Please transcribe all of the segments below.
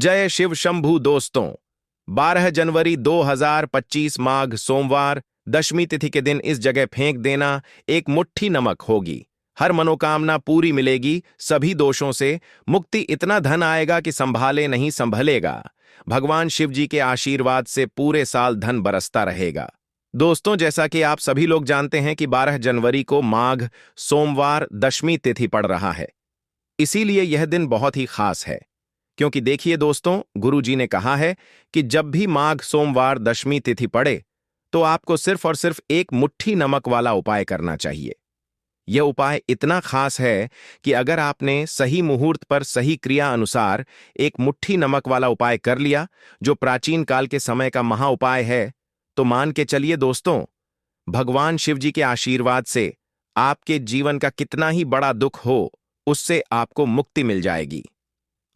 जय शिव शंभू दोस्तों। 12 जनवरी 2025 माघ सोमवार दशमी तिथि के दिन इस जगह फेंक देना एक मुट्ठी नमक होगी। हर मनोकामना पूरी मिलेगी, सभी दोषों से मुक्ति, इतना धन आएगा कि संभाले नहीं संभलेगा। भगवान शिव जी के आशीर्वाद से पूरे साल धन बरसता रहेगा। दोस्तों, जैसा कि आप सभी लोग जानते हैं कि 12 जनवरी को माघ सोमवार दशमी तिथि पड़ रहा है। इसीलिए यह दिन बहुत ही खास है, क्योंकि देखिए दोस्तों, गुरु जी ने कहा है कि जब भी माघ सोमवार दशमी तिथि पड़े तो आपको सिर्फ और सिर्फ एक मुट्ठी नमक वाला उपाय करना चाहिए। यह उपाय इतना खास है कि अगर आपने सही मुहूर्त पर सही क्रिया अनुसार एक मुट्ठी नमक वाला उपाय कर लिया, जो प्राचीन काल के समय का महा उपाय है, तो मान के चलिए दोस्तों, भगवान शिव जी के आशीर्वाद से आपके जीवन का कितना ही बड़ा दुख हो, उससे आपको मुक्ति मिल जाएगी।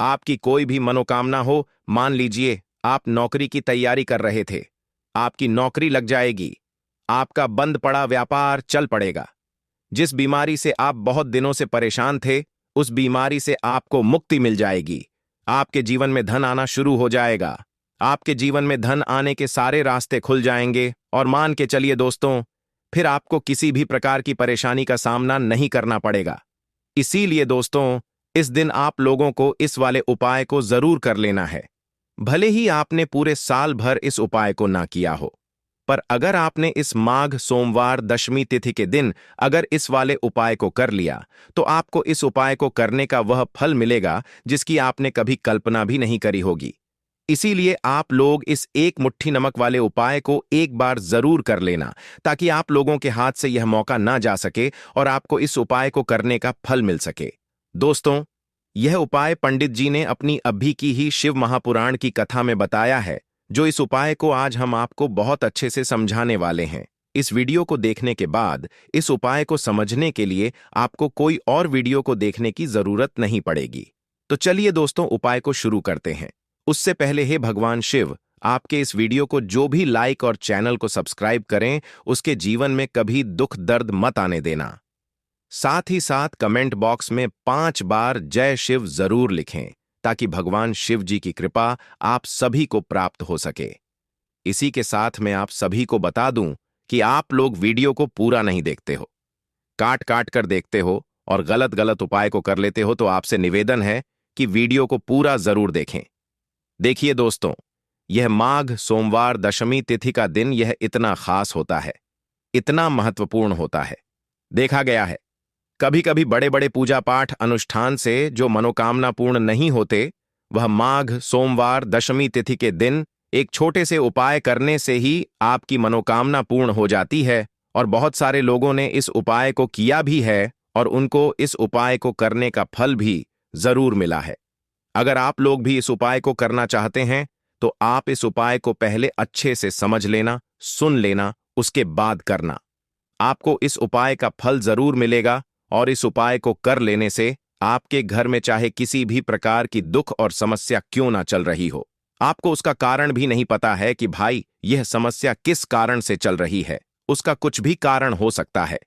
आपकी कोई भी मनोकामना हो, मान लीजिए आप नौकरी की तैयारी कर रहे थे, आपकी नौकरी लग जाएगी, आपका बंद पड़ा व्यापार चल पड़ेगा, जिस बीमारी से आप बहुत दिनों से परेशान थे, उस बीमारी से आपको मुक्ति मिल जाएगी। आपके जीवन में धन आना शुरू हो जाएगा, आपके जीवन में धन आने के सारे रास्ते खुल जाएंगे और मान के चलिए दोस्तों, फिर आपको किसी भी प्रकार की परेशानी का सामना नहीं करना पड़ेगा। इसीलिए दोस्तों, इस दिन आप लोगों को इस वाले उपाय को जरूर कर लेना है। भले ही आपने पूरे साल भर इस उपाय को ना किया हो, पर अगर आपने इस माघ सोमवार दशमी तिथि के दिन अगर इस वाले उपाय को कर लिया, तो आपको इस उपाय को करने का वह फल मिलेगा जिसकी आपने कभी कल्पना भी नहीं करी होगी। इसीलिए आप लोग इस एक मुट्ठी नमक वाले उपाय को एक बार जरूर कर लेना, ताकि आप लोगों के हाथ से यह मौका ना जा सके और आपको इस उपाय को करने का फल मिल सके। दोस्तों, यह उपाय पंडित जी ने अपनी अभी की ही शिव महापुराण की कथा में बताया है, जो इस उपाय को आज हम आपको बहुत अच्छे से समझाने वाले हैं। इस वीडियो को देखने के बाद इस उपाय को समझने के लिए आपको कोई और वीडियो को देखने की जरूरत नहीं पड़ेगी। तो चलिए दोस्तों, उपाय को शुरू करते हैं। उससे पहले हे भगवान शिव, आपके इस वीडियो को जो भी लाइक और चैनल को सब्सक्राइब करें, उसके जीवन में कभी दुख दर्द मत आने देना। साथ ही साथ कमेंट बॉक्स में 5 बार जय शिव जरूर लिखें, ताकि भगवान शिव जी की कृपा आप सभी को प्राप्त हो सके। इसी के साथ मैं आप सभी को बता दूं कि आप लोग वीडियो को पूरा नहीं देखते हो, काट काट कर देखते हो और गलत गलत उपाय को कर लेते हो, तो आपसे निवेदन है कि वीडियो को पूरा जरूर देखें। देखिए दोस्तों, यह माघ सोमवार दशमी तिथि का दिन यह इतना खास होता है, इतना महत्वपूर्ण होता है। देखा गया है कभी कभी बड़े बड़े पूजा पाठ अनुष्ठान से जो मनोकामना पूर्ण नहीं होते, वह माघ सोमवार दशमी तिथि के दिन एक छोटे से उपाय करने से ही आपकी मनोकामना पूर्ण हो जाती है। और बहुत सारे लोगों ने इस उपाय को किया भी है और उनको इस उपाय को करने का फल भी जरूर मिला है। अगर आप लोग भी इस उपाय को करना चाहते हैं, तो आप इस उपाय को पहले अच्छे से समझ लेना, सुन लेना, उसके बाद करना। आपको इस उपाय का फल जरूर मिलेगा और इस उपाय को कर लेने से आपके घर में चाहे किसी भी प्रकार की दुख और समस्या क्यों ना चल रही हो, आपको उसका कारण भी नहीं पता है कि भाई यह समस्या किस कारण से चल रही है, उसका कुछ भी कारण हो सकता है,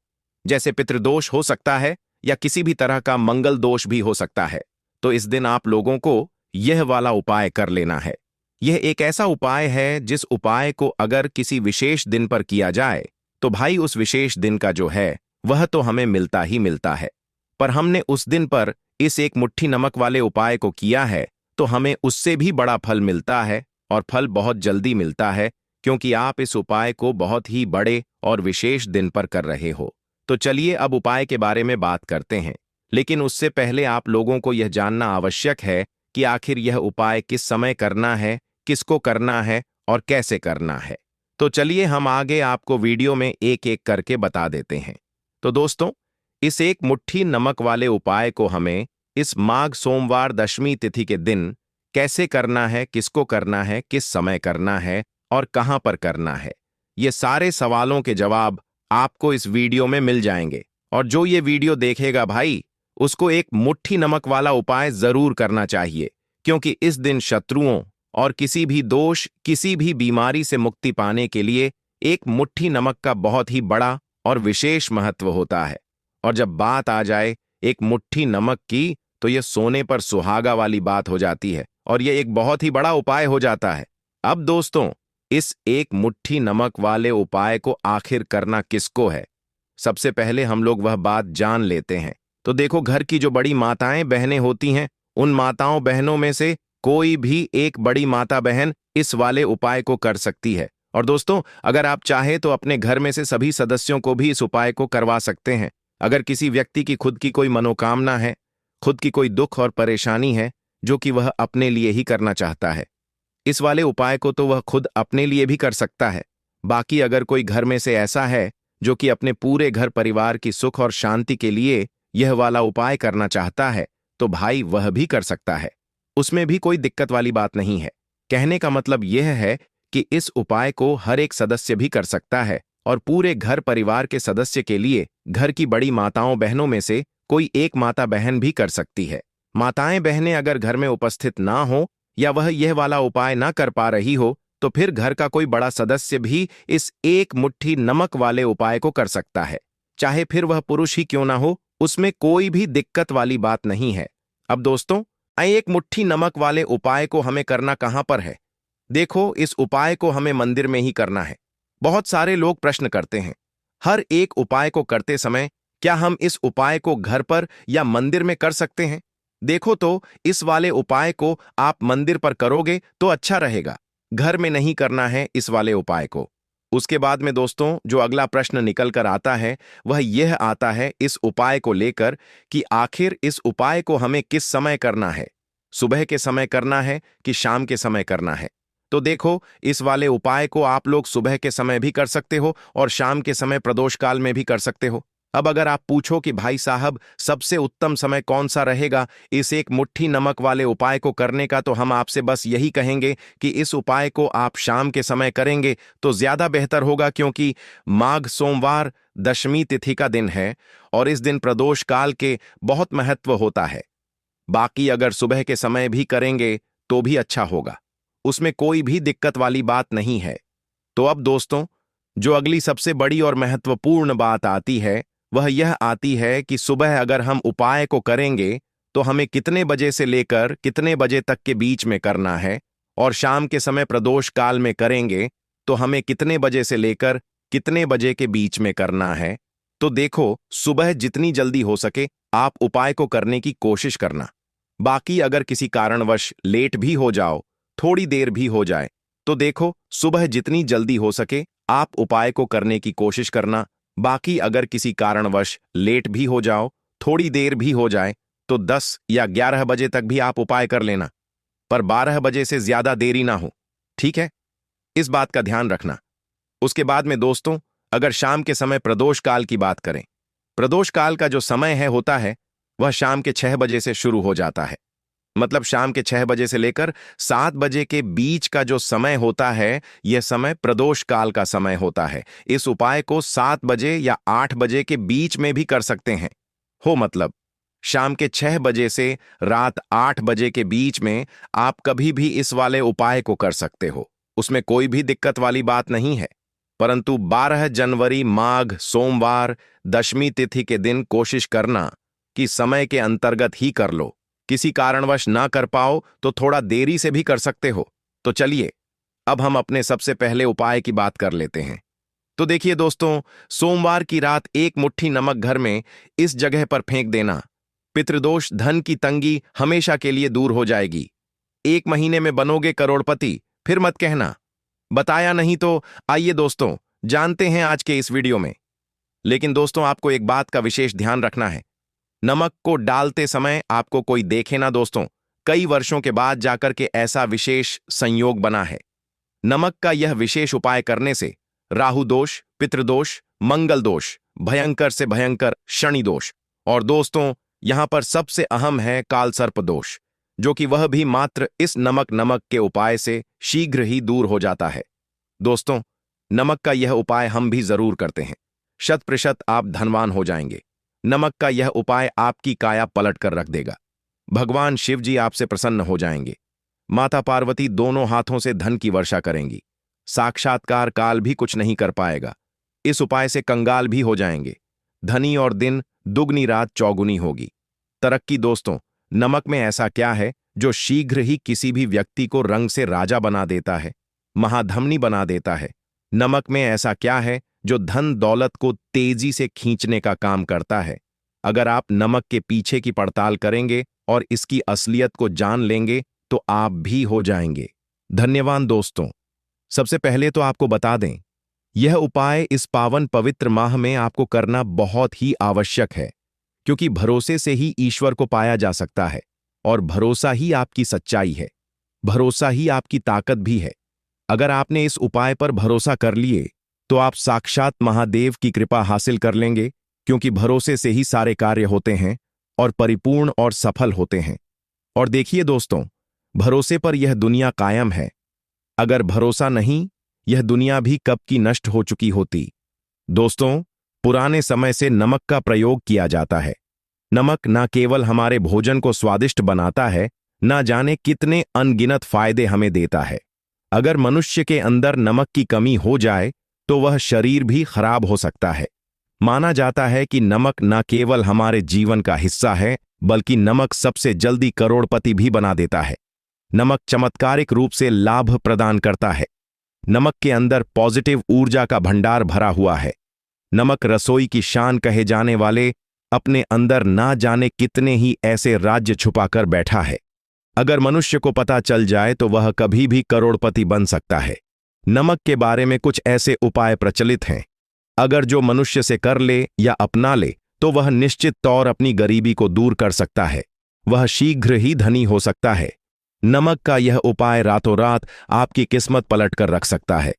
जैसे पितृदोष हो सकता है या किसी भी तरह का मंगल दोष भी हो सकता है। तो इस दिन आप लोगों को यह वाला उपाय कर लेना है। यह एक ऐसा उपाय है जिस उपाय को अगर किसी विशेष दिन पर किया जाए, तो भाई उस विशेष दिन का जो है वह तो हमें मिलता ही मिलता है। पर हमने उस दिन पर इस एक मुट्ठी नमक वाले उपाय को किया है, तो हमें उससे भी बड़ा फल मिलता है, और फल बहुत जल्दी मिलता है, क्योंकि आप इस उपाय को बहुत ही बड़े और विशेष दिन पर कर रहे हो। तो चलिए अब उपाय के बारे में बात करते हैं, लेकिन उससे पहले आप लोगों को यह जानना आवश्यक है कि आखिर यह उपाय किस समय करना है, किसको करना है और कैसे करना है। तो चलिए हम आगे आपको वीडियो में एक एक करके बता देते हैं। तो दोस्तों, इस एक मुट्ठी नमक वाले उपाय को हमें इस माघ सोमवार दशमी तिथि के दिन कैसे करना है, किसको करना है, किस समय करना है और कहां पर करना है, ये सारे सवालों के जवाब आपको इस वीडियो में मिल जाएंगे। और जो ये वीडियो देखेगा भाई, उसको एक मुट्ठी नमक वाला उपाय जरूर करना चाहिए, क्योंकि इस दिन शत्रुओं और किसी भी दोष, किसी भी बीमारी से मुक्ति पाने के लिए एक मुट्ठी नमक का बहुत ही बड़ा और विशेष महत्व होता है। और जब बात आ जाए एक मुट्ठी नमक की, तो यह सोने पर सुहागा वाली बात हो जाती है। और ये एक बहुत ही बड़ा उपाय हो जाता है। अब दोस्तों, इस एक मुट्ठी नमक वाले उपाय को आखिर करना किसको है? सबसे पहले हम लोग वह बात जान लेते हैं। तो देखो, घर की जो बड़ी माताएं बहनें होती हैं, उन माताओं बहनों में से कोई भी एक बड़ी माता बहन इस वाले उपाय को कर सकती है। और दोस्तों, अगर आप चाहें तो अपने घर में से सभी सदस्यों को भी इस उपाय को करवा सकते हैं। अगर किसी व्यक्ति की खुद की कोई मनोकामना है, खुद की कोई दुख और परेशानी है जो कि वह अपने लिए ही करना चाहता है, इस वाले उपाय को तो वह खुद अपने लिए भी कर सकता है। बाकी अगर कोई घर में से ऐसा है जो कि अपने पूरे घर परिवार की सुख और शांति के लिए यह वाला उपाय करना चाहता है, तो भाई वह भी कर सकता है। उसमें भी कोई दिक्कत वाली बात नहीं है। कहने का मतलब यह है कि इस उपाय को हर एक सदस्य भी कर सकता है और पूरे घर परिवार के सदस्य के लिए घर की बड़ी माताओं बहनों में से कोई एक माता बहन भी कर सकती है। माताएं बहनें अगर घर में उपस्थित ना हो या वह यह वाला उपाय ना कर पा रही हो, तो फिर घर का कोई बड़ा सदस्य भी इस एक मुट्ठी नमक वाले उपाय को कर सकता है। चाहे फिर वह पुरुष ही क्यों ना हो, उसमें कोई भी दिक्कत वाली बात नहीं है। अब दोस्तों, एक मुट्ठी नमक वाले उपाय को हमें करना कहां पर है? देखो, इस उपाय को हमें मंदिर में ही करना है। बहुत सारे लोग प्रश्न करते हैं, हर एक उपाय को करते समय क्या हम इस उपाय को घर पर या मंदिर में कर सकते हैं? देखो, तो इस वाले उपाय को आप मंदिर पर करोगे तो अच्छा रहेगा। घर में नहीं करना है इस वाले उपाय को। उसके बाद में दोस्तों, जो अगला प्रश्न निकल कर आता है वह यह आता है इस उपाय को लेकर कि आखिर इस उपाय को हमें किस समय करना है? सुबह के समय करना है कि शाम के समय करना है? तो देखो, इस वाले उपाय को आप लोग सुबह के समय भी कर सकते हो और शाम के समय प्रदोष काल में भी कर सकते हो। अब अगर आप पूछो कि भाई साहब, सबसे उत्तम समय कौन सा रहेगा इस एक मुट्ठी नमक वाले उपाय को करने का, तो हम आपसे बस यही कहेंगे कि इस उपाय को आप शाम के समय करेंगे तो ज्यादा बेहतर होगा, क्योंकि माघ सोमवार दशमी तिथि का दिन है और इस दिन प्रदोष काल के बहुत महत्व होता है। बाकी अगर सुबह के समय भी करेंगे तो भी अच्छा होगा, उसमें कोई भी दिक्कत वाली बात नहीं है। तो अब दोस्तों, जो अगली सबसे बड़ी और महत्वपूर्ण बात आती है वह यह आती है कि सुबह अगर हम उपाय को करेंगे तो हमें कितने बजे से लेकर कितने बजे तक के बीच में करना है, और शाम के समय प्रदोष काल में करेंगे तो हमें कितने बजे से लेकर कितने बजे के बीच में करना है। तो देखो, सुबह जितनी जल्दी हो सके आप उपाय को करने की कोशिश करना। बाकी अगर किसी कारणवश लेट भी हो जाओ, थोड़ी देर भी हो जाए, तो देखो, सुबह जितनी जल्दी हो सके आप उपाय को करने की कोशिश करना। बाकी अगर किसी कारणवश लेट भी हो जाओ, थोड़ी देर भी हो जाए, तो 10 या 11 बजे तक भी आप उपाय कर लेना, पर 12 बजे से ज्यादा देरी ना हो। ठीक है, इस बात का ध्यान रखना। उसके बाद में दोस्तों, अगर शाम के समय प्रदोष काल की बात करें, प्रदोष काल का जो समय है होता है वह शाम के 6 बजे से शुरू हो जाता है। मतलब शाम के 6 बजे से लेकर 7 बजे के बीच का जो समय होता है, यह समय प्रदोष काल का समय होता है। इस उपाय को 7 बजे या 8 बजे के बीच में भी कर सकते हैं। मतलब शाम के 6 बजे से रात 8 बजे के बीच में आप कभी भी इस वाले उपाय को कर सकते हो, उसमें कोई भी दिक्कत वाली बात नहीं है। परंतु 12 जनवरी माघ सोमवार दशमी तिथि के दिन कोशिश करना कि समय के अंतर्गत ही कर लो। किसी कारणवश ना कर पाओ तो थोड़ा देरी से भी कर सकते हो। तो चलिए, अब हम अपने सबसे पहले उपाय की बात कर लेते हैं। तो देखिए दोस्तों, सोमवार की रात एक मुट्ठी नमक घर में इस जगह पर फेंक देना। पितृदोष, धन की तंगी हमेशा के लिए दूर हो जाएगी। 1 महीने में बनोगे करोड़पति, फिर मत कहना बताया नहीं। तो आइए दोस्तों, जानते हैं आज के इस वीडियो में। लेकिन दोस्तों, आपको एक बात का विशेष ध्यान रखना है, नमक को डालते समय आपको कोई देखे ना दोस्तों। कई वर्षों के बाद जाकर के ऐसा विशेष संयोग बना है। नमक का यह विशेष उपाय करने से राहु दोष, पितृदोष, मंगल दोष, भयंकर से भयंकर शनि दोष, और दोस्तों यहां पर सबसे अहम है काल सर्प दोष, जो कि वह भी मात्र इस नमक के उपाय से शीघ्र ही दूर हो जाता है। दोस्तों, नमक का यह उपाय हम भी जरूर करते हैं। 100% आप धनवान हो जाएंगे। नमक का यह उपाय आपकी काया पलट कर रख देगा। भगवान शिव जी आपसे प्रसन्न हो जाएंगे। माता पार्वती दोनों हाथों से धन की वर्षा करेंगी। साक्षात्कार काल भी कुछ नहीं कर पाएगा। इस उपाय से कंगाल भी हो जाएंगे। धनी और दिन दुगनी रात चौगुनी होगी। तरक्की दोस्तों, नमक में ऐसा क्या है जो शीघ्र ही किसी भी व्यक्ति को रंग से राजा बना देता है, महाधमनी बना देता है? नमक में ऐसा क्या है जो धन दौलत को तेजी से खींचने का काम करता है? अगर आप नमक के पीछे की पड़ताल करेंगे और इसकी असलियत को जान लेंगे तो आप भी हो जाएंगे। धन्यवाद दोस्तों। सबसे पहले तो आपको बता दें, यह उपाय इस पावन पवित्र माह में आपको करना बहुत ही आवश्यक है, क्योंकि भरोसे से ही ईश्वर को पाया जा सकता है और भरोसा ही आपकी सच्चाई है, भरोसा ही आपकी ताकत भी है। अगर आपने इस उपाय पर भरोसा कर लिए तो आप साक्षात महादेव की कृपा हासिल कर लेंगे, क्योंकि भरोसे से ही सारे कार्य होते हैं और परिपूर्ण और सफल होते हैं। और देखिए दोस्तों, भरोसे पर यह दुनिया कायम है। अगर भरोसा नहीं, यह दुनिया भी कब की नष्ट हो चुकी होती। दोस्तों, पुराने समय से नमक का प्रयोग किया जाता है। नमक न केवल हमारे भोजन को स्वादिष्ट बनाता है, न जाने कितने अनगिनत फायदे हमें देता है। अगर मनुष्य के अंदर नमक की कमी हो जाए तो वह शरीर भी खराब हो सकता है। माना जाता है कि नमक न केवल हमारे जीवन का हिस्सा है, बल्कि नमक सबसे जल्दी करोड़पति भी बना देता है। नमक चमत्कारिक रूप से लाभ प्रदान करता है। नमक के अंदर पॉजिटिव ऊर्जा का भंडार भरा हुआ है। नमक रसोई की शान कहे जाने वाले अपने अंदर ना जाने कितने ही ऐसे राज्य छुपाकर बैठा है। अगर मनुष्य को पता चल जाए तो वह कभी भी करोड़पति बन सकता है। नमक के बारे में कुछ ऐसे उपाय प्रचलित हैं, अगर जो मनुष्य से कर ले या अपना ले तो वह निश्चित तौर अपनी गरीबी को दूर कर सकता है, वह शीघ्र ही धनी हो सकता है। नमक का यह उपाय रातों रात आपकी किस्मत पलट कर रख सकता है।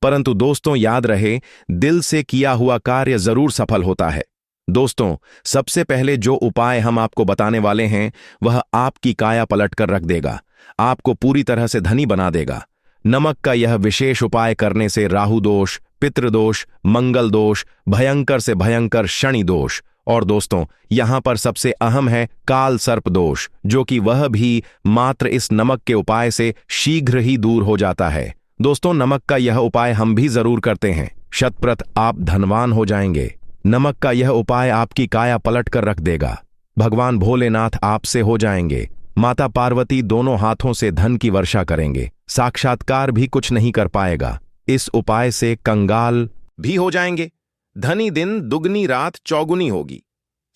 परंतु दोस्तों, याद रहे, दिल से किया हुआ कार्य जरूर सफल होता है। दोस्तों, सबसे पहले जो उपाय हम आपको बताने वाले हैं वह आपकी काया पलट कर रख देगा, आपको पूरी तरह से धनी बना देगा। नमक का यह विशेष उपाय करने से राहु दोष, पितृदोष, मंगल दोष, भयंकर से भयंकर शनि दोष और दोस्तों, यहां पर सबसे अहम है काल सर्प दोष, जो कि वह भी मात्र इस नमक के उपाय से शीघ्र ही दूर हो जाता है। दोस्तों, नमक का यह उपाय हम भी जरूर करते हैं। शतप्रत आप धनवान हो जाएंगे। नमक का यह उपाय आपकी काया पलट कर रख देगा। भगवान भोलेनाथ आपसे हो जाएंगे। माता पार्वती दोनों हाथों से धन की वर्षा करेंगे। साक्षात्कार भी कुछ नहीं कर पाएगा। इस उपाय से कंगाल भी हो जाएंगे। धनी दिन दुगनी रात चौगुनी होगी।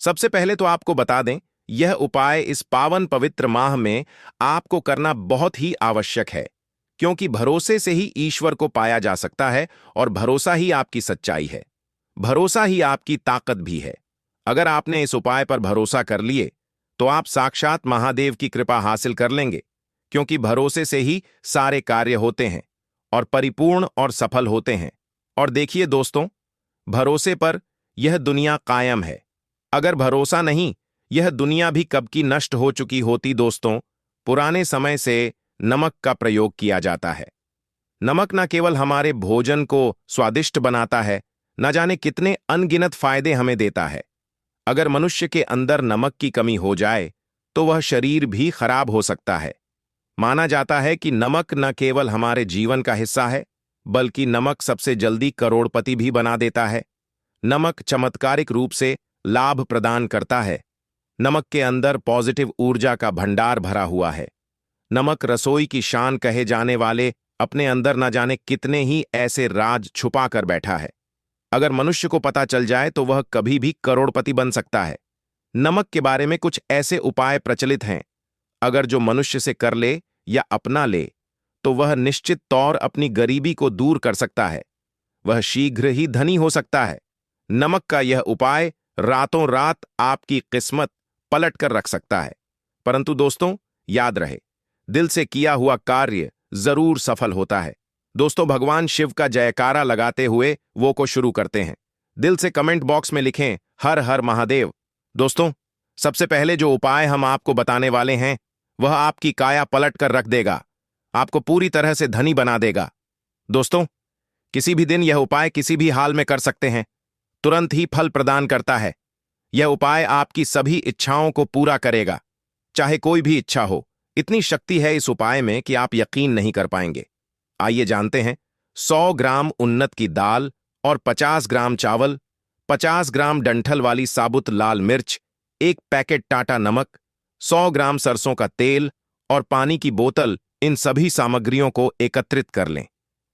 सबसे पहले तो आपको बता दें, यह उपाय इस पावन पवित्र माह में आपको करना बहुत ही आवश्यक है, क्योंकि भरोसे से ही ईश्वर को पाया जा सकता है और भरोसा ही आपकी सच्चाई है, भरोसा ही आपकी ताकत भी है। अगर आपने इस उपाय पर भरोसा कर लिए तो आप साक्षात महादेव की कृपा हासिल कर लेंगे, क्योंकि भरोसे से ही सारे कार्य होते हैं और परिपूर्ण और सफल होते हैं। और देखिए दोस्तों, भरोसे पर यह दुनिया कायम है। अगर भरोसा नहीं, यह दुनिया भी कब की नष्ट हो चुकी होती। दोस्तों, पुराने समय से नमक का प्रयोग किया जाता है। नमक न केवल हमारे भोजन को स्वादिष्ट बनाता है, न जाने कितने अनगिनत फायदे हमें देता है। अगर मनुष्य के अंदर नमक की कमी हो जाए तो वह शरीर भी खराब हो सकता है। माना जाता है कि नमक न केवल हमारे जीवन का हिस्सा है, बल्कि नमक सबसे जल्दी करोड़पति भी बना देता है। नमक चमत्कारिक रूप से लाभ प्रदान करता है। नमक के अंदर पॉजिटिव ऊर्जा का भंडार भरा हुआ है। नमक रसोई की शान कहे जाने वाले अपने अंदर न जाने कितने ही ऐसे राज छुपा कर बैठा है। अगर मनुष्य को पता चल जाए तो वह कभी भी करोड़पति बन सकता है। नमक के बारे में कुछ ऐसे उपाय प्रचलित हैं, अगर जो मनुष्य से कर ले या अपना ले तो वह निश्चित तौर अपनी गरीबी को दूर कर सकता है, वह शीघ्र ही धनी हो सकता है। नमक का यह उपाय रातों रात आपकी किस्मत पलट कर रख सकता है। परंतु दोस्तों, याद रहे, दिल से किया हुआ कार्य जरूर सफल होता है। दोस्तों, भगवान शिव का जयकारा लगाते हुए वो को शुरू करते हैं। दिल से कमेंट बॉक्स में लिखें हर हर महादेव। दोस्तों, सबसे पहले जो उपाय हम आपको बताने वाले हैं वह आपकी काया पलट कर रख देगा, आपको पूरी तरह से धनी बना देगा। दोस्तों, किसी भी दिन यह उपाय किसी भी हाल में कर सकते हैं, तुरंत ही फल प्रदान करता है। यह उपाय आपकी सभी इच्छाओं को पूरा करेगा, चाहे कोई भी इच्छा हो। इतनी शक्ति है इस उपाय में कि आप यकीन नहीं कर पाएंगे। आइए जानते हैं। 100 ग्राम उन्नत की दाल और 50 ग्राम चावल, 50 ग्राम डंठल वाली साबुत लाल मिर्च, एक पैकेट टाटा नमक, 100 ग्राम सरसों का तेल और पानी की बोतल, इन सभी सामग्रियों को एकत्रित कर लें।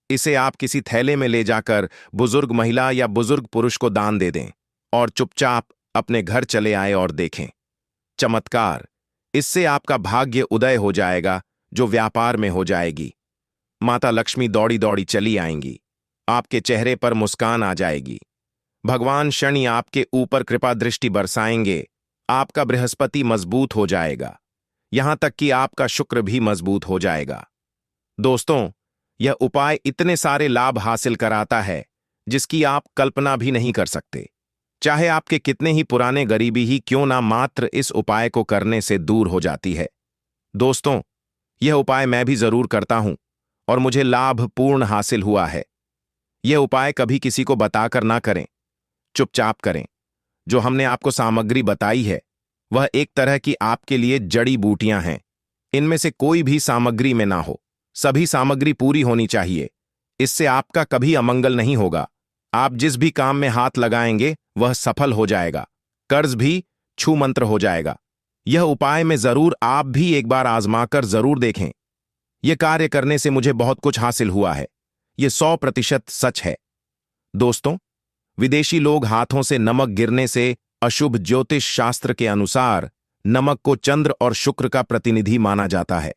इसे आप किसी थैले में ले जाकर बुजुर्ग महिला या बुजुर्ग पुरुष को दान दे दें और चुपचाप अपने घर चले आए और देखें चमत्कार। इससे आपका भाग्य उदय हो जाएगा, जो व्यापार में हो जाएगी। माता लक्ष्मी दौड़ी दौड़ी चली आएंगी, आपके चेहरे पर मुस्कान आ जाएगी। भगवान शनि आपके ऊपर कृपा दृष्टि बरसाएंगे, आपका बृहस्पति मजबूत हो जाएगा, यहां तक कि आपका शुक्र भी मजबूत हो जाएगा। दोस्तों, यह उपाय इतने सारे लाभ हासिल कराता है जिसकी आप कल्पना भी नहीं कर सकते। चाहे आपके कितने ही पुराने गरीबी ही क्यों ना, मात्र इस उपाय को करने से दूर हो जाती है। दोस्तों, यह उपाय मैं भी जरूर करता हूं और मुझे लाभ पूर्ण हासिल हुआ है। यह उपाय कभी किसी को बताकर ना करें, चुपचाप करें। जो हमने आपको सामग्री बताई है वह एक तरह की आपके लिए जड़ी बूटियां हैं। इनमें से कोई भी सामग्री में ना हो, सभी सामग्री पूरी होनी चाहिए। इससे आपका कभी अमंगल नहीं होगा। आप जिस भी काम में हाथ लगाएंगे वह सफल हो जाएगा, कर्ज भी छू मंत्र हो जाएगा। यह उपाय में जरूर आप भी एक बार आजमाकर जरूर देखें। यह कार्य करने से मुझे बहुत कुछ हासिल हुआ है, यह 100% सच है। दोस्तों, विदेशी लोग हाथों से नमक गिरने से अशुभ, ज्योतिष शास्त्र के अनुसार नमक को चंद्र और शुक्र का प्रतिनिधि माना जाता है।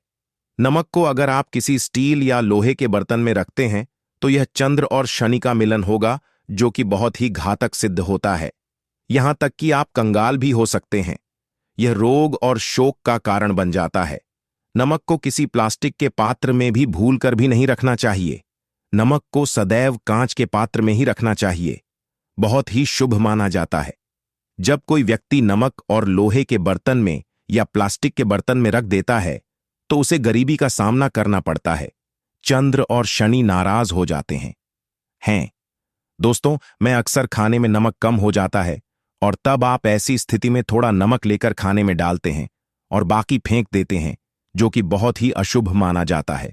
नमक को अगर आप किसी स्टील या लोहे के बर्तन में रखते हैं तो यह चंद्र और शनि का मिलन होगा, जो कि बहुत ही घातक सिद्ध होता है। यहां तक कि आप कंगाल भी हो सकते हैं। यह रोग और शोक का कारण बन जाता है। नमक को किसी प्लास्टिक के पात्र में भी भूलकर भी नहीं रखना चाहिए। नमक को सदैव कांच के पात्र में ही रखना चाहिए, बहुत ही शुभ माना जाता है। जब कोई व्यक्ति नमक और लोहे के बर्तन में या प्लास्टिक के बर्तन में रख देता है तो उसे गरीबी का सामना करना पड़ता है। चंद्र और शनि नाराज हो जाते हैं। दोस्तों, मैं अक्सर खाने में नमक कम हो जाता है और तब आप ऐसी स्थिति में थोड़ा नमक लेकर खाने में डालते हैं और बाकी फेंक देते हैं, जो कि बहुत ही अशुभ माना जाता है।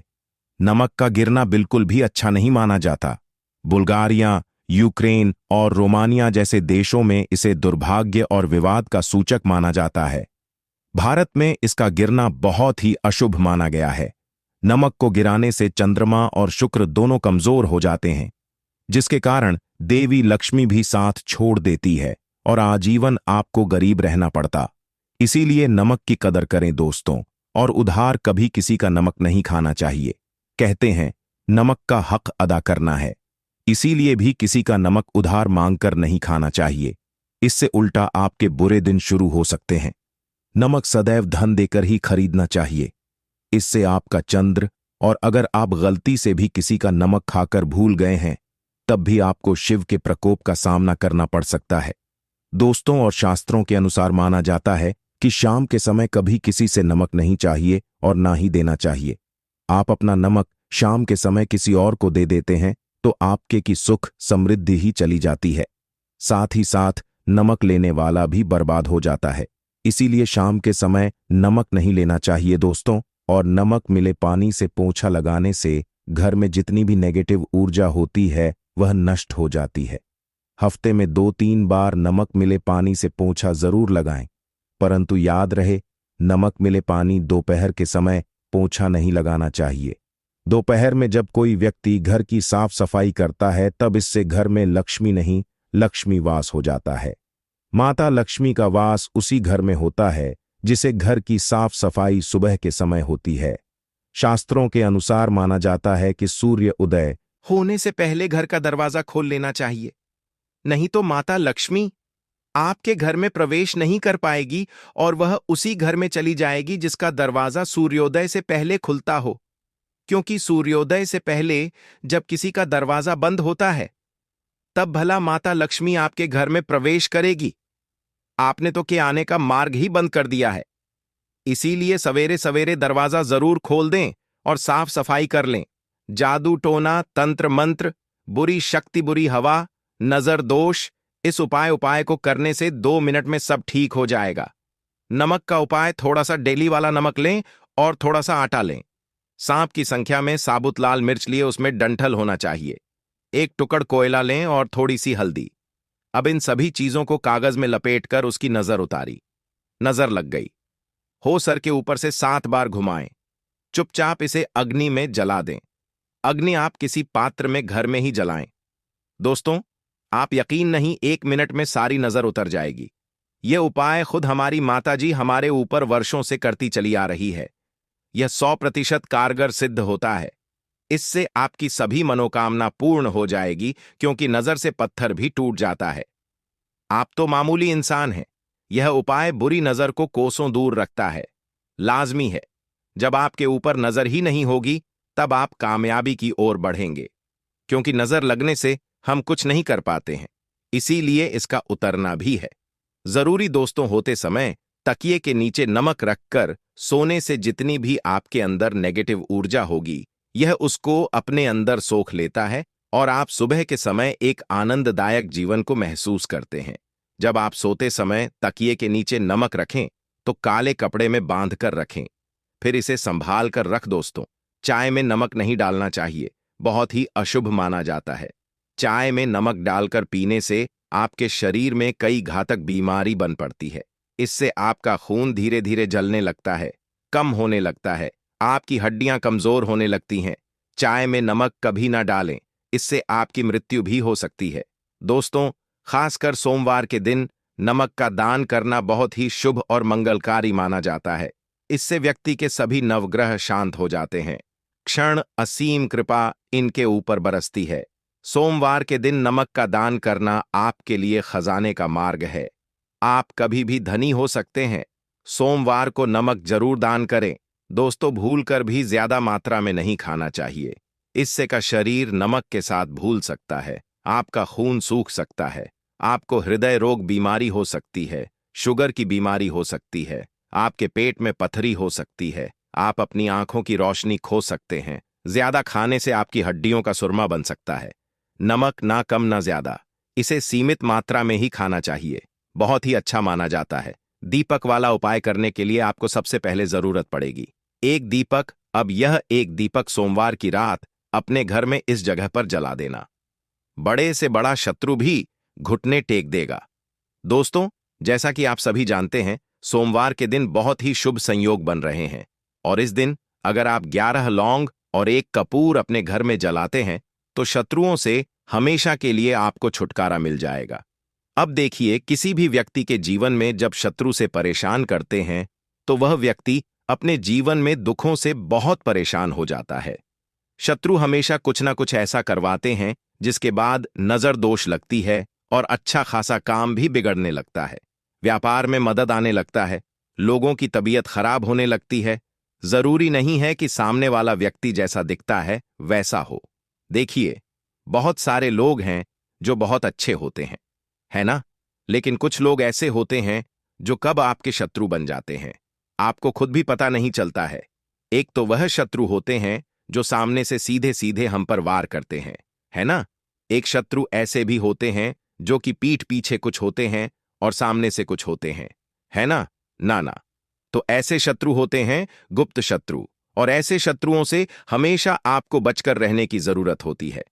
नमक का गिरना बिल्कुल भी अच्छा नहीं माना जाता। बुल्गारिया, यूक्रेन और रोमानिया जैसे देशों में इसे दुर्भाग्य और विवाद का सूचक माना जाता है। भारत में इसका गिरना बहुत ही अशुभ माना गया है। नमक को गिराने से चंद्रमा और शुक्र दोनों कमजोर हो जाते हैं, जिसके कारण देवी लक्ष्मी भी साथ छोड़ देती है और आजीवन आपको गरीब रहना पड़ता। इसीलिए नमक की कदर करें दोस्तों, और उधार कभी किसी का नमक नहीं खाना चाहिए। कहते हैं नमक का हक अदा करना है, इसीलिए भी किसी का नमक उधार मांगकर नहीं खाना चाहिए। इससे उल्टा आपके बुरे दिन शुरू हो सकते हैं। नमक सदैव धन देकर ही खरीदना चाहिए, इससे आपका चंद्र, और अगर आप गलती से भी किसी का नमक खाकर भूल गए हैं तब भी आपको शिव के प्रकोप का सामना करना पड़ सकता है। दोस्तों, और शास्त्रों के अनुसार माना जाता है कि शाम के समय कभी किसी से नमक नहीं चाहिए और ना ही देना चाहिए। आप अपना नमक शाम के समय किसी और को दे देते हैं तो आपके की सुख समृद्धि ही चली जाती है, साथ ही साथ नमक लेने वाला भी बर्बाद हो जाता है। इसीलिए शाम के समय नमक नहीं लेना चाहिए दोस्तों। और नमक मिले पानी से पोंछा लगाने से घर में जितनी भी नेगेटिव ऊर्जा होती है वह नष्ट हो जाती है। हफ्ते में 2-3 बार नमक मिले पानी से पोंछा जरूर लगाएं, परंतु याद रहे, नमक मिले पानी दोपहर के समय पोंछा नहीं लगाना चाहिए। दोपहर में जब कोई व्यक्ति घर की साफ सफाई करता है तब इससे घर में लक्ष्मी नहीं, लक्ष्मी वास हो जाता है। माता लक्ष्मी का वास उसी घर में होता है जिसे घर की साफ सफाई सुबह के समय होती है। शास्त्रों के अनुसार माना जाता है कि सूर्य उदय होने से पहले घर का दरवाजा खोल लेना चाहिए, नहीं तो माता लक्ष्मी आपके घर में प्रवेश नहीं कर पाएगी और वह उसी घर में चली जाएगी जिसका दरवाजा सूर्योदय से पहले खुलता हो। क्योंकि सूर्योदय से पहले जब किसी का दरवाजा बंद होता है तब भला माता लक्ष्मी आपके घर में प्रवेश करेगी? आपने तो के आने का मार्ग ही बंद कर दिया है। इसीलिए सवेरे सवेरे दरवाजा जरूर खोल दें और साफ सफाई कर लें। जादू टोना, तंत्र मंत्र, बुरी शक्ति, बुरी हवा, नजर दोष, इस उपाय को करने से 2 मिनट में सब ठीक हो जाएगा। नमक का उपाय, थोड़ा सा डेली वाला नमक लें और थोड़ा सा आटा लें। सांप की संख्या में साबुत लाल मिर्च लिए, उसमें डंठल होना चाहिए। 1 टुकड़ कोयला लें और थोड़ी सी हल्दी। अब इन सभी चीजों को कागज में लपेटकर उसकी नजर उतारी। नजर लग गई, हो सर के ऊपर से 7 बार घुमाएं। चुपचाप इसे अग्नि में जला दें। अग्नि आप किसी पात्र में घर में ही जलाएं। दोस्तों, आप यकीन नहीं, 1 मिनट में सारी नजर उतर जाएगी। यह उपाय खुद हमारी माताजी हमारे ऊपर वर्षों से करती चली आ रही है। यह 100% कारगर सिद्ध होता है। इससे आपकी सभी मनोकामना पूर्ण हो जाएगी, क्योंकि नजर से पत्थर भी टूट जाता है। आप तो मामूली इंसान हैं। यह उपाय बुरी नजर को कोसों दूर रखता है। लाजमी है। जब आपके ऊपर नजर ही नहीं होगी, तब आप कामयाबी की ओर बढ़ेंगे, क्योंकि नजर लगने से हम कुछ नहीं कर पाते हैं। इसीलिए इसका उतरना भी है जरूरी। दोस्तों, होते समय तकिए के नीचे नमक रखकर सोने से जितनी भी आपके अंदर नेगेटिव ऊर्जा होगी, यह उसको अपने अंदर सोख लेता है और आप सुबह के समय एक आनंददायक जीवन को महसूस करते हैं। जब आप सोते समय तकिए के नीचे नमक रखें तो काले कपड़े में बांध कर रखें, फिर इसे संभाल कर रख। दोस्तों, चाय में नमक नहीं डालना चाहिए, बहुत ही अशुभ माना जाता है। चाय में नमक डालकर पीने से आपके शरीर में कई घातक बीमारी बन पड़ती है। इससे आपका खून धीरे धीरे जलने लगता है, कम होने लगता है, आपकी हड्डियां कमजोर होने लगती हैं। चाय में नमक कभी ना डालें, इससे आपकी मृत्यु भी हो सकती है। दोस्तों, खासकर सोमवार के दिन नमक का दान करना बहुत ही शुभ और मंगलकारी माना जाता है। इससे व्यक्ति के सभी नवग्रह शांत हो जाते हैं। क्षण असीम कृपा इनके ऊपर बरसती है। सोमवार के दिन नमक का दान करना आपके लिए खजाने का मार्ग है। आप कभी भी धनी हो सकते हैं। सोमवार को नमक जरूर दान करें। दोस्तों, भूलकर भी ज्यादा मात्रा में नहीं खाना चाहिए। इससे का शरीर नमक के साथ भूल सकता है, आपका खून सूख सकता है, आपको हृदय रोग बीमारी हो सकती है, शुगर की बीमारी हो सकती है, आपके पेट में पथरी हो सकती है, आप अपनी आंखों की रोशनी खो सकते हैं। ज्यादा खाने से आपकी हड्डियों का सुरमा बन सकता है। नमक ना कम ना ज्यादा, इसे सीमित मात्रा में ही खाना चाहिए। बहुत ही अच्छा माना जाता है। दीपक वाला उपाय करने के लिए आपको सबसे पहले जरूरत पड़ेगी एक दीपक। अब यह एक दीपक सोमवार की रात अपने घर में इस जगह पर जला देना। बड़े से बड़ा शत्रु भी घुटने टेक देगा। दोस्तों, जैसा कि आप सभी जानते हैं, सोमवार के दिन बहुत ही शुभ संयोग बन रहे हैं, और इस दिन अगर आप 11 लौंग और 1 कपूर अपने घर में जलाते हैं तो शत्रुओं से हमेशा के लिए आपको छुटकारा मिल जाएगा। अब देखिए, किसी भी व्यक्ति के जीवन में जब शत्रु से परेशान करते हैं तो वह व्यक्ति अपने जीवन में दुखों से बहुत परेशान हो जाता है। शत्रु हमेशा कुछ ना कुछ ऐसा करवाते हैं जिसके बाद नजर दोष लगती है और अच्छा खासा काम भी बिगड़ने लगता है। व्यापार में मदद आने लगता है, लोगों की तबीयत खराब होने लगती है। जरूरी नहीं है कि सामने वाला व्यक्ति जैसा दिखता है वैसा हो। देखिए, बहुत सारे लोग हैं जो बहुत अच्छे होते हैं, है ना? लेकिन कुछ लोग ऐसे होते हैं जो कब आपके शत्रु बन जाते हैं, आपको खुद भी पता नहीं चलता है। एक तो वह शत्रु होते हैं जो सामने से सीधे सीधे हम पर वार करते हैं, है ना? एक शत्रु ऐसे भी होते हैं जो कि पीठ पीछे कुछ होते हैं और सामने से कुछ होते हैं, है ना? ना ना। तो ऐसे शत्रु होते हैं गुप्त शत्रु, और ऐसे शत्रुओं से हमेशा आपको बचकर रहने की जरूरत होती है।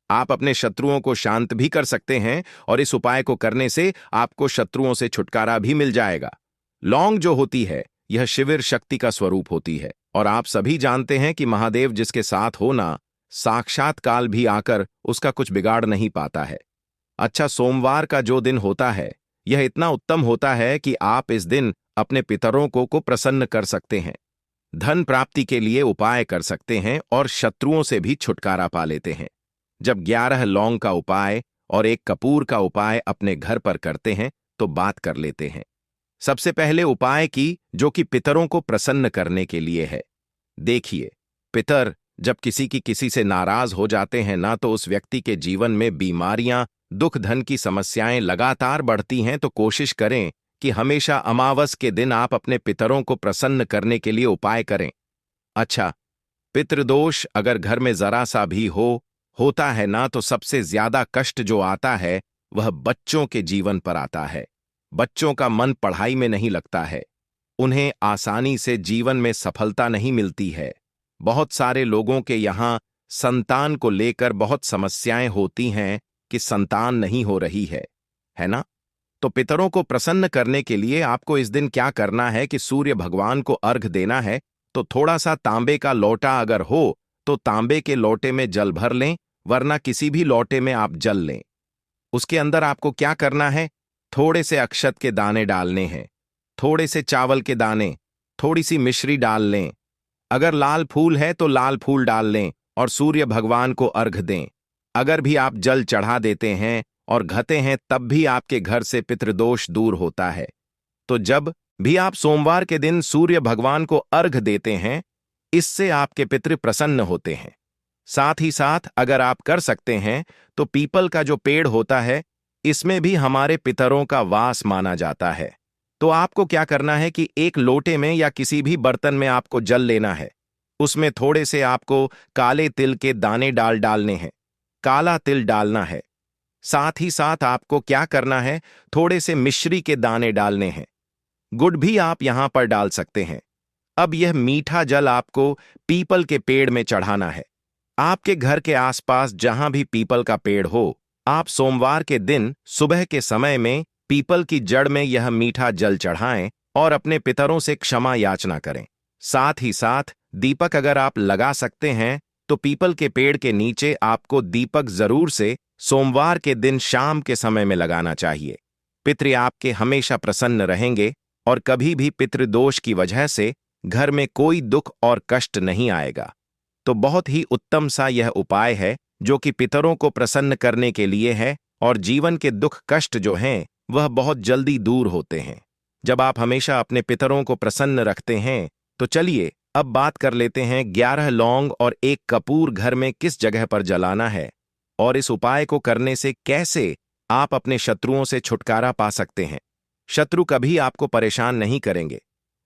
आप अपने शत्रुओं को शांत भी कर सकते हैं, और इस उपाय को करने से आपको शत्रुओं से छुटकारा भी मिल जाएगा। लौंग जो होती है, यह शिविर शक्ति का स्वरूप होती है, और आप सभी जानते हैं कि महादेव जिसके साथ होना, साक्षात काल भी आकर उसका कुछ बिगाड़ नहीं पाता है। अच्छा, सोमवार का जो दिन होता है, यह इतना उत्तम होता है कि आप इस दिन अपने पितरों को प्रसन्न कर सकते हैं, धन प्राप्ति के लिए उपाय कर सकते हैं और शत्रुओं से भी छुटकारा पा लेते हैं। जब 11 लौंग का उपाय और 1 कपूर का उपाय अपने घर पर करते हैं तो बात कर लेते हैं। सबसे पहले उपाय की, जो कि पितरों को प्रसन्न करने के लिए है। देखिए, पितर जब किसी से नाराज हो जाते हैं ना, तो उस व्यक्ति के जीवन में बीमारियां, दुख, धन की समस्याएं लगातार बढ़ती हैं। तो कोशिश करें कि हमेशा अमावस के दिन आप अपने पितरों को प्रसन्न करने के लिए उपाय करें। अच्छा, पितृदोष अगर घर में जरा सा भी होता है ना, तो सबसे ज्यादा कष्ट जो आता है वह बच्चों के जीवन पर आता है। बच्चों का मन पढ़ाई में नहीं लगता है, उन्हें आसानी से जीवन में सफलता नहीं मिलती है। बहुत सारे लोगों के यहाँ संतान को लेकर बहुत समस्याएं होती हैं कि संतान नहीं हो रही है ना? तो पितरों को प्रसन्न करने के लिए आपको इस दिन क्या करना है कि सूर्य भगवान को अर्घ देना है। तो थोड़ा सा तांबे का लोटा अगर हो तो तांबे के लोटे में जल भर लें, वरना किसी भी लोटे में आप जल लें। उसके अंदर आपको क्या करना है, थोड़े से अक्षत के दाने डालने हैं, थोड़े से चावल के दाने, थोड़ी सी मिश्री डाल लें। अगर लाल फूल है तो लाल फूल डाल लें और सूर्य भगवान को अर्घ दें। अगर भी आप जल चढ़ा देते हैं और घते हैं तब भी आपके घर से पितृदोष दूर होता है। तो जब भी आप सोमवार के दिन सूर्य भगवान को अर्घ देते हैं, इससे आपके पितृ प्रसन्न होते हैं। साथ ही साथ अगर आप कर सकते हैं तो पीपल का जो पेड़ होता है, इसमें भी हमारे पितरों का वास माना जाता है। तो आपको क्या करना है कि एक लोटे में या किसी भी बर्तन में आपको जल लेना है। उसमें थोड़े से आपको काले तिल के दाने डालने हैं, काला तिल डालना है। साथ ही साथ आपको क्या करना है, थोड़े से मिश्री के दाने डालने हैं। गुड़ भी आप यहां पर डाल सकते हैं। अब यह मीठा जल आपको पीपल के पेड़ में चढ़ाना है। आपके घर के आसपास जहां भी पीपल का पेड़ हो, आप सोमवार के दिन सुबह के समय में पीपल की जड़ में यह मीठा जल चढ़ाएं और अपने पितरों से क्षमा याचना करें। साथ ही साथ दीपक अगर आप लगा सकते हैं तो पीपल के पेड़ के नीचे आपको दीपक जरूर से सोमवार के दिन शाम के समय में लगाना चाहिए। पितृ आपके हमेशा प्रसन्न रहेंगे और कभी भी पितृदोष की वजह से घर में कोई दुख और कष्ट नहीं आएगा। तो बहुत ही उत्तम सा यह उपाय है जो कि पितरों को प्रसन्न करने के लिए है और जीवन के दुख कष्ट जो हैं वह बहुत जल्दी दूर होते हैं जब आप हमेशा अपने पितरों को प्रसन्न रखते हैं। तो चलिए अब बात कर लेते हैं 11 लौंग और 1 कपूर घर में किस जगह पर जलाना है और इस उपाय को करने से कैसे आप अपने शत्रुओं से छुटकारा पा सकते हैं। शत्रु कभी आपको परेशान नहीं करेंगे।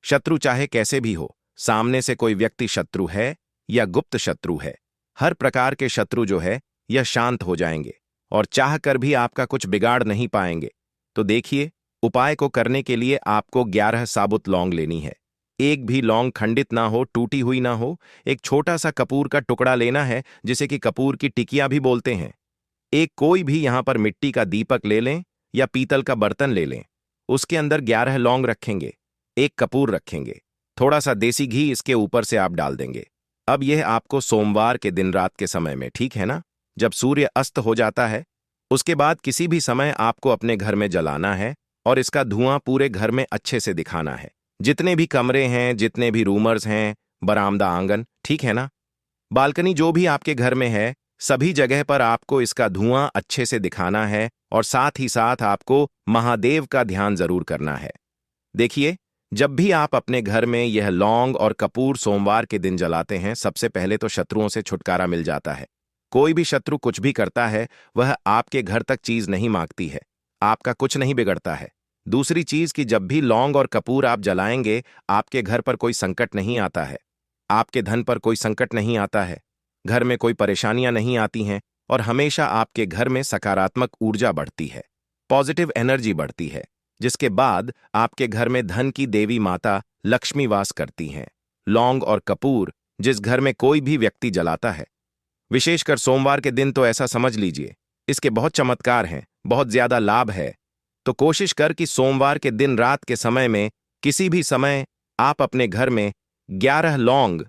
शत्रु चाहे कैसे भी हो, सामने से कोई व्यक्ति शत्रु है या गुप्त शत्रु है, हर प्रकार के शत्रु जो है यह शांत हो जाएंगे और चाह कर भी आपका कुछ बिगाड़ नहीं पाएंगे। तो देखिए, उपाय को करने के लिए आपको 11 साबुत लौंग लेनी है। एक भी लौंग खंडित ना हो, टूटी हुई ना हो। एक छोटा सा कपूर का टुकड़ा लेना है, जिसे कि कपूर की टिकिया भी बोलते हैं। एक कोई भी यहां पर मिट्टी का दीपक ले लें या पीतल का बर्तन ले लें। उसके अंदर 11 लौंग रखेंगे, 1 कपूर रखेंगे, थोड़ा सा देसी घी इसके ऊपर से आप डाल देंगे। अब यह आपको सोमवार के दिन रात के समय में, ठीक है ना, जब सूर्य अस्त हो जाता है, उसके बाद किसी भी समय आपको अपने घर में जलाना है और इसका धुआं पूरे घर में अच्छे से दिखाना है। जितने भी कमरे हैं, जितने भी रूमर्स हैं, बरामदा, आंगन, ठीक है ना, बालकनी, जो भी आपके घर में है, सभी जगह पर आपको इसका धुआं अच्छे से दिखाना है और साथ ही साथ आपको महादेव का ध्यान जरूर करना है। देखिए, जब भी आप अपने घर में यह लौंग और कपूर सोमवार के दिन जलाते हैं, सबसे पहले तो शत्रुओं से छुटकारा मिल जाता है। कोई भी शत्रु कुछ भी करता है, वह आपके घर तक चीज नहीं मांगती है, आपका कुछ नहीं बिगड़ता है। दूसरी चीज कि जब भी लौंग और कपूर आप जलाएंगे, आपके घर पर कोई संकट नहीं आता है, आपके धन पर कोई संकट नहीं आता है, घर में कोई परेशानियां नहीं आती हैं और हमेशा आपके घर में सकारात्मक ऊर्जा बढ़ती है, पॉजिटिव एनर्जी बढ़ती है, जिसके बाद आपके घर में धन की देवी माता लक्ष्मी वास करती हैं। लौंग और कपूर जिस घर में कोई भी व्यक्ति जलाता है, विशेषकर सोमवार के दिन, तो ऐसा समझ लीजिए इसके बहुत चमत्कार हैं, बहुत ज्यादा लाभ है। तो कोशिश कर कि सोमवार के दिन रात के समय में किसी भी समय आप अपने घर में 11 लौंग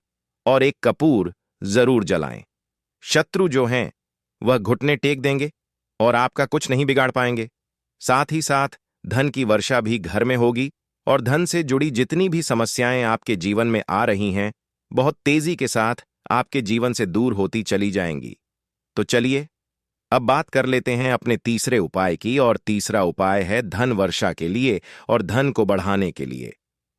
और 1 कपूर जरूर जलाएं। शत्रु जो हैं वह घुटने टेक देंगे और आपका कुछ नहीं बिगाड़ पाएंगे। साथ ही साथ धन की वर्षा भी घर में होगी और धन से जुड़ी जितनी भी समस्याएं आपके जीवन में आ रही हैं, बहुत तेजी के साथ आपके जीवन से दूर होती चली जाएंगी। तो चलिए अब बात कर लेते हैं अपने तीसरे उपाय की, और तीसरा उपाय है धन वर्षा के लिए और धन को बढ़ाने के लिए।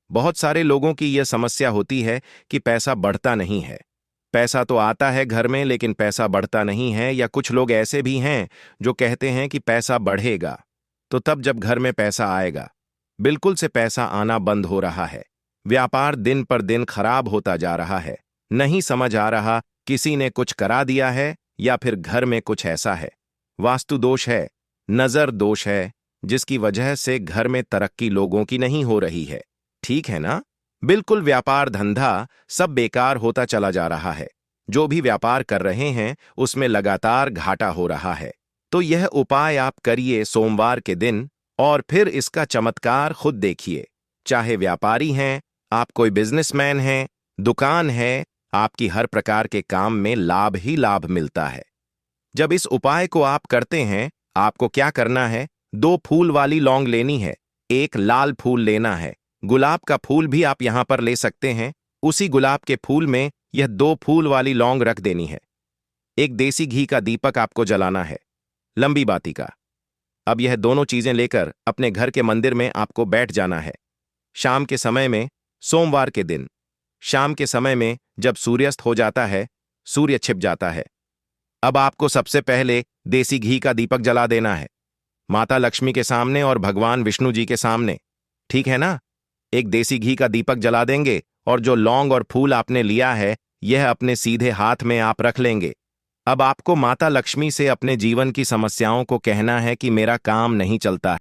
बहुत सारे लोगों की यह समस्या होती है कि पैसा बढ़ता नहीं है। पैसा तो आता है घर में, लेकिन पैसा बढ़ता नहीं है। या कुछ लोग ऐसे भी हैं जो कहते हैं कि पैसा बढ़ेगा, तो तब जब घर में पैसा आएगा, बिल्कुल से पैसा आना बंद हो रहा है। व्यापार दिन पर दिन खराब होता जा रहा है। नहीं समझ आ रहा, किसी ने कुछ करा दिया है या फिर घर में कुछ ऐसा है, वास्तु दोष है, नजर दोष है, जिसकी वजह से घर में तरक्की लोगों की नहीं हो रही है। ठीक है ना? बिल्कुल व्यापार धंधा सब बेकार होता चला जा रहा है। जो भी व्यापार कर रहे हैं उसमें लगातार घाटा हो रहा है। तो यह उपाय आप करिए सोमवार के दिन और फिर इसका चमत्कार खुद देखिए। चाहे व्यापारी हैं, आप कोई बिजनेसमैन हैं, दुकान है, आपकी हर प्रकार के काम में लाभ ही लाभ मिलता है। जब इस उपाय को आप करते हैं, आपको क्या करना है? 2 फूल वाली लौंग लेनी है, एक लाल फूल लेना है। गुलाब का फूल भी आप यहां पर ले सकते हैं। उसी गुलाब के फूल में यह 2 फूल वाली लौंग रख देनी है। एक देसी घी का दीपक आपको जलाना है, लंबी बाती का। अब यह दोनों चीजें लेकर अपने घर के मंदिर में आपको बैठ जाना है। शाम के समय में, सोमवार के दिन शाम के समय में जब सूर्यास्त हो जाता है, सूर्य छिप जाता है, अब आपको सबसे पहले देसी घी का दीपक जला देना है, माता लक्ष्मी के सामने और भगवान विष्णु जी के सामने। ठीक है ना? एक देसी घी का दीपक जला देंगे और जो लौंग और फूल आपने लिया है, यह अपने सीधे हाथ में आप रख लेंगे। अब आपको माता लक्ष्मी से अपने जीवन की समस्याओं को कहना है कि मेरा काम नहीं चलता।